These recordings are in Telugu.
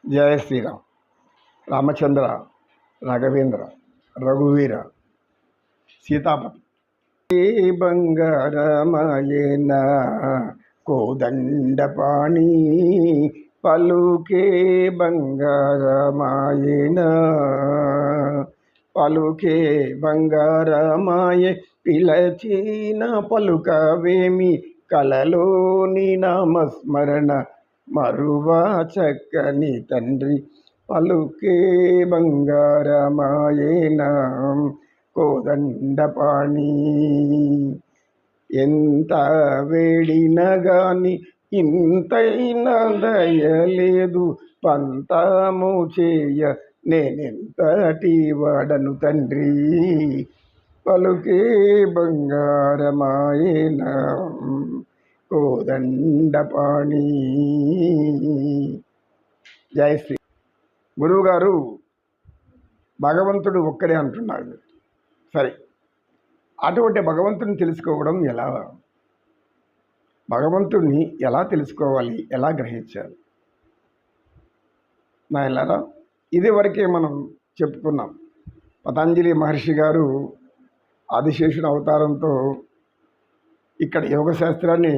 జయ శ్రీరామ్. రామచంద్ర, రాఘవేంద్ర, రఘువీర, సీతాపతి. బంగారమాయన కోదండపాణి పలుకే బంగారమాయన పలుకే బంగారమాయ పిలచిన పలుకవేమి కలలోని నామస్మరణ మరువా చక్కని తండ్రి పలుకే బంగారమాయేన కోదండపాణి. ఎంత వేడిన గాని ఇంతైనా దయలేదు పంతము చేయ నేనెంతటి వాడను తండ్రి పలుకే బంగారమాయేన కోదండపాణి. జయ శ్రీ. గురువుగారు భగవంతుడు ఒక్కడే అంటున్నాడు. సరే, అటువంటి భగవంతుడిని తెలుసుకోవడం ఎలా? భగవంతుడిని ఎలా తెలుసుకోవాలి, ఎలా గ్రహించాలి? నాయనలారా, ఇదివరకే మనం చెప్పుకున్నాం. పతంజలి మహర్షి గారు ఆదిశేషుని అవతారంతో ఇక్కడ యోగ శాస్త్రాన్ని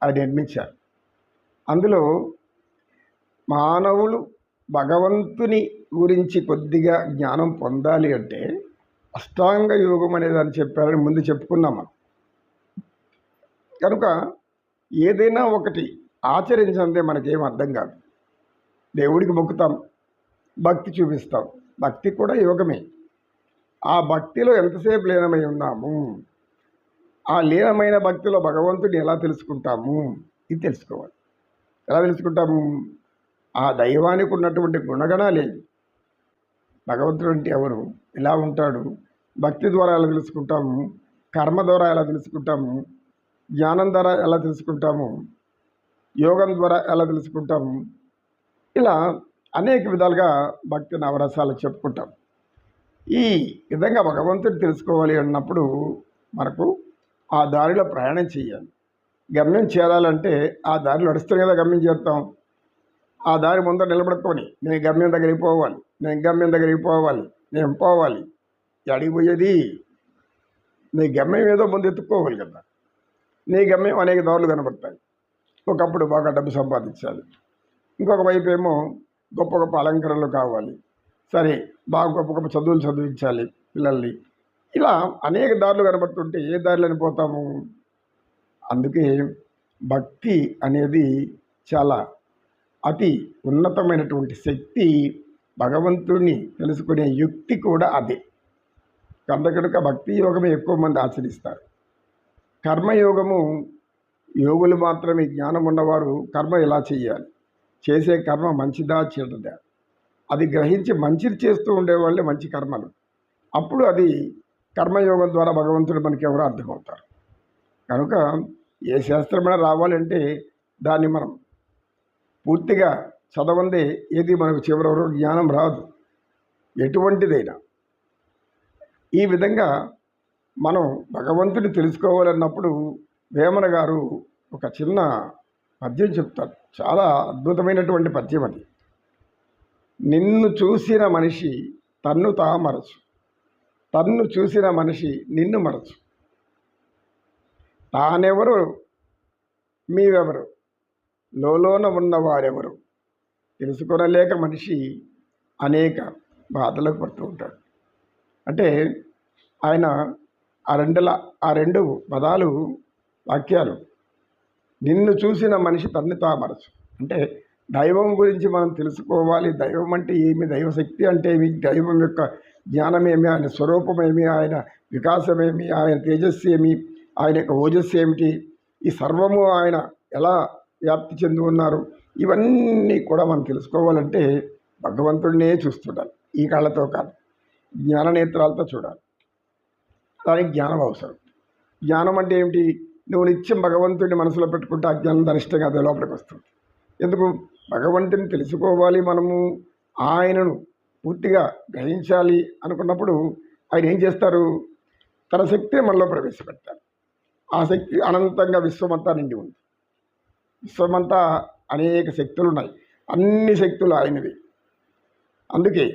ఆయన నిర్మించారు. అందులో మానవులు భగవంతుని గురించి కొద్దిగా జ్ఞానం పొందాలి అంటే అష్టాంగ యోగం అనేది అని చెప్పారని ముందు చెప్పుకున్నాము. కనుక ఏదైనా ఒకటి ఆచరించందే మనకేం అర్థం కాదు. దేవుడికి మొక్కుతాం, భక్తి చూపిస్తాం, భక్తి కూడా యోగమే. ఆ భక్తిలో ఎంతసేపు లీనమై ఉన్నాము, ఆ లీనమైన భక్తిలో భగవంతుడిని ఎలా తెలుసుకుంటాము, ఇది తెలుసుకోవాలి. ఎలా తెలుసుకుంటాము? ఆ దైవానికి ఉన్నటువంటి గుణగణాలేవి, భగవంతుడు అంటే ఎవరు, ఎలా ఉంటాడు, భక్తి ద్వారా ఎలా తెలుసుకుంటాము, కర్మ ద్వారా ఎలా తెలుసుకుంటాము, జ్ఞానం ద్వారా ఎలా తెలుసుకుంటాము, యోగం ద్వారా ఎలా తెలుసుకుంటాము, ఇలా అనేక విధాలుగా భక్తి నవరసాలు చెప్పుకుంటాం. ఈ విధంగా భగవంతుడు తెలుసుకోవాలి అన్నప్పుడు మనకు ఆ దారిలో ప్రయాణం చేయాలి. గమ్యం చేరాలంటే ఆ దారిలో నడుస్తూనే కదా గమ్యం చేరుతాం. ఆ దారి ముందర నిలబడుకొని నేను గమ్యం దగ్గరికి పోవాలి, నేను పోవాలి. అడిగిపోయేది నీ గమ్యం ఏదో ముందు ఎత్తుక్కోవాలి కదా. నీ గమ్యం అనేక దారులు కనబడతాయి. ఒకప్పుడు బాగా డబ్బు సంపాదించాలి, ఇంకొక వైపు ఏమో గొప్ప గొప్ప అలంకరణలు కావాలి, సరే బాగా గొప్ప గొప్ప చదువులు చదివించాలి పిల్లల్ని. ఇలా అనేక దారులు కనబడుతుంటే ఏ దారిలోని పోతాము? అందుకే భక్తి అనేది చాలా అతి ఉన్నతమైనటువంటి శక్తి. భగవంతుడిని తెలుసుకునే యుక్తి కూడా అదే. కనుక భక్తి యోగమే ఎక్కువ మంది ఆచరిస్తారు. కర్మయోగము యోగులు మాత్రమే, జ్ఞానం ఉన్నవారు కర్మ ఎలా చేయాలి, చేసే కర్మ మంచిదా చెడ్డదా అది గ్రహించి మంచిది చేస్తూ ఉండేవాళ్ళే మంచి కర్మలు. అప్పుడు అది కర్మయోగం ద్వారా భగవంతుడు మనకి ఎవరో అర్థమవుతారు. కనుక ఏ శాస్త్రమైనా రావాలంటే దాన్ని మనం పూర్తిగా చదవందే ఏది మనకు చివరి జ్ఞానం రాదు, ఎటువంటిదైనా. ఈ విధంగా మనం భగవంతుని తెలుసుకోవాలన్నప్పుడు వేమన గారు ఒక చిన్న పద్యం చెప్తారు. చాలా అద్భుతమైనటువంటి పద్యం అది. నిన్ను చూసిన మనిషి తన్ను తా మరచు, తన్ను చూసిన మనిషి నిన్ను మరచు, తానెవరు మీవెవరు, లోలోన ఉన్నవారెవరు తెలుసుకొనలేక మనిషి అనేక బాధలకు పడుతూ ఉంటాడు. అంటే ఆయన ఆ రెండు పదాలు, వాక్యాలు, నిన్ను చూసిన మనిషి తన్ను తామరచు అంటే దైవం గురించి మనం తెలుసుకోవాలి. దైవం అంటే ఏమి, దైవశక్తి అంటే ఏమి, దైవం యొక్క జ్ఞానమేమి, ఆయన స్వరూపమేమి, ఆయన వికాసమేమి, ఆయన తేజస్సు ఏమి, ఆయన యొక్క ఓజస్సు ఏమిటి, ఈ సర్వము ఆయన ఎలా వ్యాప్తి చెంది ఉన్నారు, ఇవన్నీ కూడా మనం తెలుసుకోవాలంటే భగవంతుడినే చూస్తుండాలి. ఈ కళ్ళతో కాదు, జ్ఞాననేత్రాలతో చూడాలి. దానికి జ్ఞానం అవసరం. జ్ఞానం అంటే ఏమిటి? నువ్వు నిత్యం భగవంతుడిని మనసులో పెట్టుకుంటే అజ్ఞానం దరిష్టంగా అదే లోపలికి వస్తుంది. ఎందుకు? భగవంతుని తెలుసుకోవాలి, మనము ఆయనను పూర్తిగా గ్రహించాలి అనుకున్నప్పుడు ఆయన ఏం చేస్తారు? తన శక్తిని మనలో ప్రవేశపెడతారు. ఆ శక్తి అనంతంగా విశ్వమంతా నిండి ఉంది. విశ్వమంతా అనేక శక్తులు ఉన్నాయి. అన్ని శక్తులు ఆయనవి. అందుకే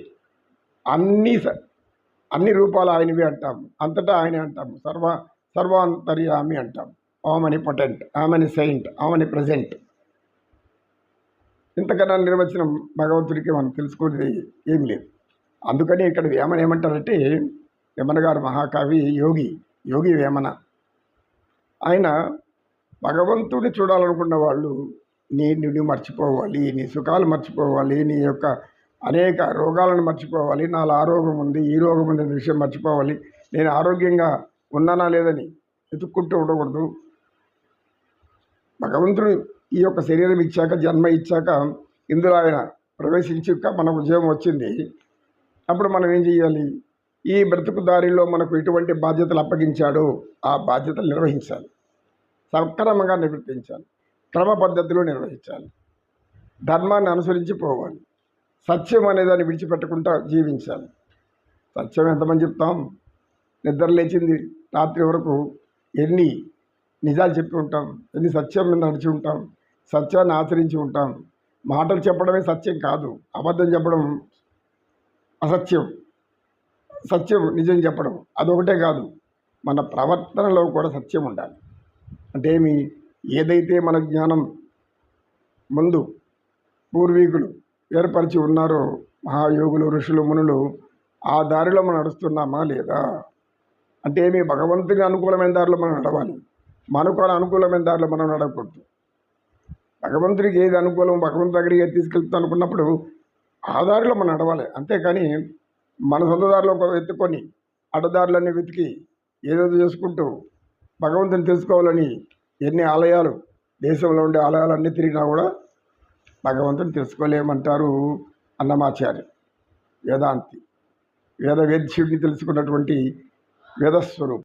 అన్ని రూపాలు ఆయనవి అంటాము, అంతటా ఆయనే అంటాము, సర్వాంతర్యామి అంటాం, omnipotent, omniscient, omnipresent. ఇంతకన్నా నిర్వచనం భగవంతుడికి మనం తెలుసుకునేది ఏం లేదు. అందుకని ఇక్కడ వేమన ఏమంటారంటే, వేమన గారు మహాకవి, యోగి వేమన. ఆయన భగవంతుడిని చూడాలనుకున్న వాళ్ళు నిన్ను మర్చిపోవాలి, నీ సుఖాలు మర్చిపోవాలి, నీ యొక్క అనేక రోగాలను మర్చిపోవాలి, నాలో ఆ రోగం ఉంది, ఈ రోగం ఉంది అనే విషయం మర్చిపోవాలి, నేను ఆరోగ్యంగా ఉన్నానా లేదని వెతుక్కుంటూ ఉండకూడదు. భగవంతుడు ఈ యొక్క శరీరం ఇచ్చాక, జన్మ ఇచ్చాక, ఇందులో ఆయన ప్రవేశించాక మనకు ఉద్యోగం వచ్చింది. అప్పుడు మనం ఏం చేయాలి? ఈ బ్రతుకు దారిలో మనకు ఎటువంటి బాధ్యతలు అప్పగించాడో ఆ బాధ్యతలు నిర్వహించాలి, సక్రమంగా నిర్వర్తించాలి, క్రమ పద్ధతిలో నిర్వహించాలి, ధర్మాన్ని అనుసరించి పోవాలి, సత్యం అనేదాన్ని విడిచిపెట్టకుండా జీవించాలి. సత్యం ఎంతమంది చెప్తాం? నిద్ర లేచింది రాత్రి వరకు ఎన్ని నిజాలు చెప్పి ఉంటాం, ఎన్ని సత్యం మీద నడిచి ఉంటాం, సత్యాన్ని ఆచరించి ఉంటాం. మాటలు చెప్పడమే సత్యం కాదు, అబద్ధం చెప్పడం అసత్యం, సత్యం నిజం చెప్పడం అదొకటే కాదు, మన ప్రవర్తనలో కూడా సత్యం ఉండాలి. అంటే ఏదైతే మన జ్ఞానం ముందు పూర్వీకులు ఏర్పరిచి ఉన్నారో, మహాయోగులు, ఋషులు, మునులు, ఆ దారిలో మనం నడుస్తున్నామా లేదా? అంటే భగవంతుని అనుకూలమైన దారిలో మనం నడవాలి, మనకు అనుకూలమైన దారిలో మనం నడవకూడదు. భగవంతుడికి ఏది అనుకూలం, భగవంతుడి దగ్గరికి ఏది తీసుకెళ్తాం అనుకున్నప్పుడు ఆ దారిలో మనం నడవాలి. అంతేకాని మన సొంత దారిలో ఎత్తుకొని అడ్డదారులన్నీ వెతికి ఏదేదో చేసుకుంటూ భగవంతుని తెలుసుకోవాలని ఎన్ని ఆలయాలు, దేశంలో ఉండే ఆలయాలన్నీ తిరిగినా కూడా భగవంతుని తెలుసుకోలేమంటారు అన్నమాచార్య, వేదాంతి, వేద్యుడిని తెలుసుకున్నటువంటి వేదస్వరూపం.